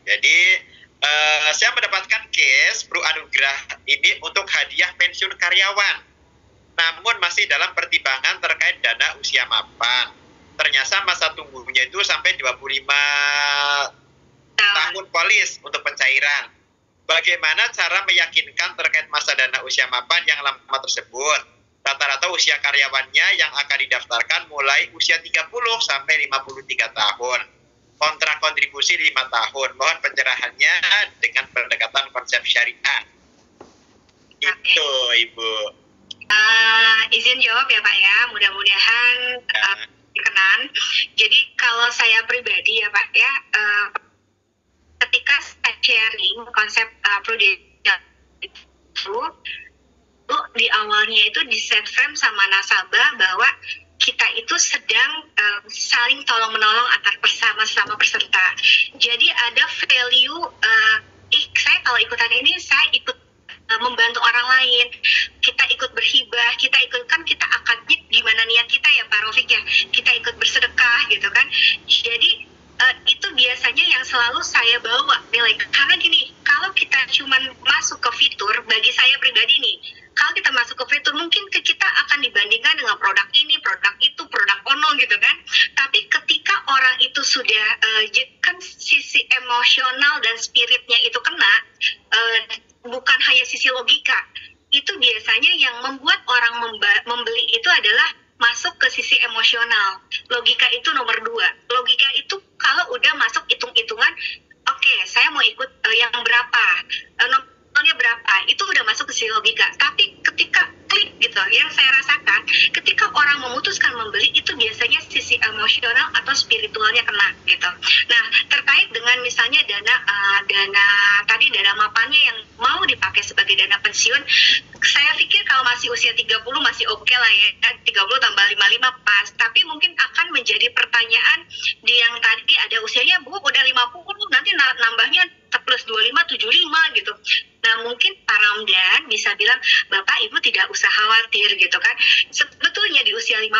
Jadi saya mendapatkan case Pro Anugerah ini untuk hadiah pensiun karyawan. Namun masih dalam pertimbangan terkait dana usia mapan. Ternyata masa tunggunya itu sampai 25 tahun polis untuk pencairan. Bagaimana cara meyakinkan terkait masa dana usia mapan yang lama tersebut? Rata-rata usia karyawannya yang akan didaftarkan mulai usia 30 sampai 53 tahun. Kontrak kontribusi 5 tahun. Mohon pencerahannya dengan pendekatan konsep syariah. Itu, Ibu. Izin jawab ya Pak ya, mudah-mudahan berkenan. Jadi kalau saya pribadi ya Pak ya, ketika saya sharing konsep prudential itu di awalnya itu di set frame sama nasabah bahwa kita itu sedang saling tolong-menolong antar sama peserta. Jadi ada value, saya kalau ikutan ini saya ikut membantu orang lain, kita ikut berhibah, kita akadnya gimana niat kita ya Pak Raufik ya, kita ikut bersedekah gitu kan. Jadi itu biasanya yang selalu saya bawa nilai, karena gini, kalau kita cuman masuk ke fitur, bagi saya pribadi nih, kalau kita masuk ke fitur mungkin kita akan dibandingkan dengan produk ini, produk itu, produk ono gitu kan. Tapi ketika orang itu sudah kan sisi emosional dan spiritnya itu kena, bukan hanya sisi logika, itu biasanya yang membuat orang membeli itu adalah masuk ke sisi emosional. Logika itu nomor 2. Logika itu kalau udah masuk hitung-hitungan, oke, saya mau ikut yang berapa, nomornya berapa, itu udah masuk ke sisi logika. Tapi ketika klik gitu, yang saya rasakan, ketika orang memutuskan membeli, itu biasanya sisi emosional atau spiritualnya kena gitu. Nah, terkait dengan misalnya dana mapannya yang mau dipakai sebagai dana pensiun, saya pikir kalau masih usia 30 masih oke lah ya, 30 tambah 55 pas. Tapi mungkin akan menjadi pertanyaan di yang tadi ada usianya Bu udah 50, nanti nambahnya plus 25 75 gitu. Nah, mungkin Pak Ramdan bisa bilang, Bapak Ibu tidak usah khawatir gitu kan. Sebetulnya di usia 50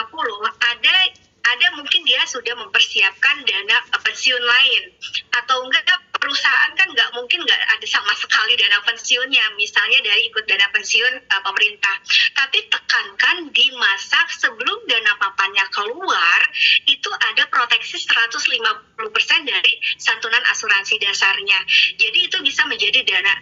ada mungkin dia sudah mempersiapkan dana pensiun lain, atau enggak perusahaan kan nggak mungkin nggak ada sama sekali dana pensiunnya, misalnya dari ikut dana pensiun pemerintah. Tapi tekankan di masa sebelum dana mapannya keluar, itu ada proteksi 150% dari santunan asuransi dasarnya. Jadi itu bisa menjadi dana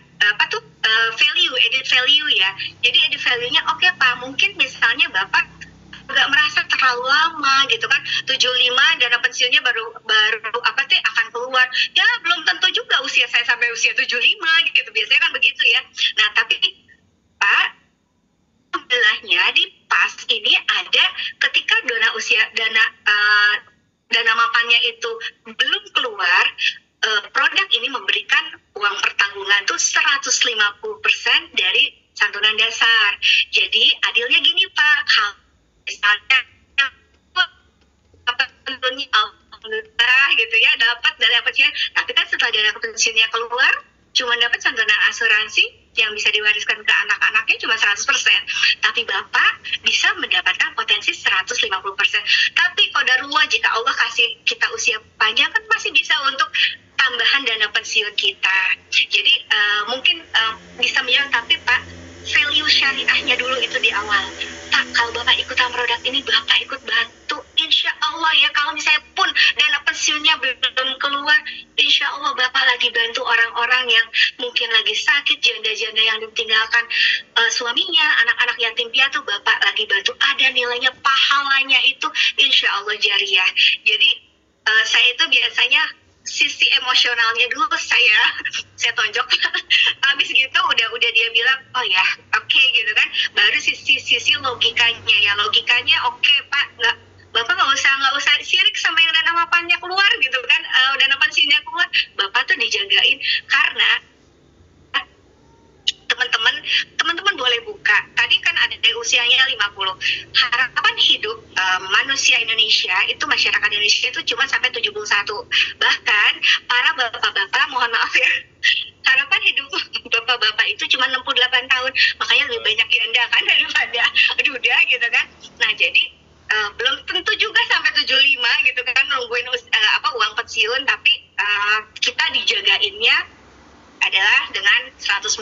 value, added value ya. Jadi added value-nya oke Pak, mungkin misalnya Bapak nggak merasa terlalu lama gitu kan, 75 dana pensiunnya baru akan keluar, ya belum tentu juga usia saya sampai usia 75 gitu, biasanya kan begitu ya. Nah tapi Pak, sebelahnya di pas ini ada ketika dana mapannya itu belum keluar, produk ini memberikan uang pertanggungan tuh 150% dari santunan dasar. Jadi adilnya gini Pak, misalnya tentunya alhamdulillah gitu ya dapat dana pensiun, tapi kan setelah dana pensiunnya keluar cuma dapat santunan asuransi yang bisa diwariskan ke anak-anaknya cuma 100%, tapi Bapak bisa mendapatkan potensi 150%. Tapi qadarullah, jika Allah kasih kita usia panjang kan masih bisa untuk tambahan dana pensiun kita. Jadi mungkin bisa bilang, tapi Pak, value syariahnya dulu itu di awal. Pak, kalau Bapak ikutan produk ini, Bapak ikut bantu. Insya Allah ya, kalau misalnya pun dana pensiunnya belum keluar, insya Allah Bapak lagi bantu orang-orang yang mungkin lagi sakit, janda-janda yang ditinggalkan suaminya, anak-anak yatim piatu, Bapak lagi bantu. Ada nilainya, pahalanya itu insya Allah jariah. Jadi saya itu biasanya sisi emosionalnya dulu saya tonjok. Habis gitu udah dia bilang oh ya oke, gitu kan, baru sisi logikanya ya, logikanya oke Pak, Bapak nggak usah sirik sama yang dana mapannya keluar gitu kan, dana pensiunnya keluar, Bapak tuh dijagain. Karena teman-teman boleh buka, tadi kan ada usianya 50, harapan hidup manusia Indonesia itu, masyarakat Indonesia itu cuma sampai 71. Bahkan para bapak-bapak, mohon maaf ya, harapan hidup bapak-bapak itu cuma 68 tahun, makanya lebih banyak janda kan daripada duda gitu kan. Nah jadi belum tentu juga sampai 75 gitu kan nungguin uang pensiun, tapi kita dijaga jagainnya adalah dengan 150%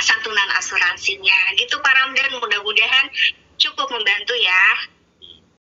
santunan asuransinya gitu Pak Ramdan, mudah-mudahan cukup membantu ya.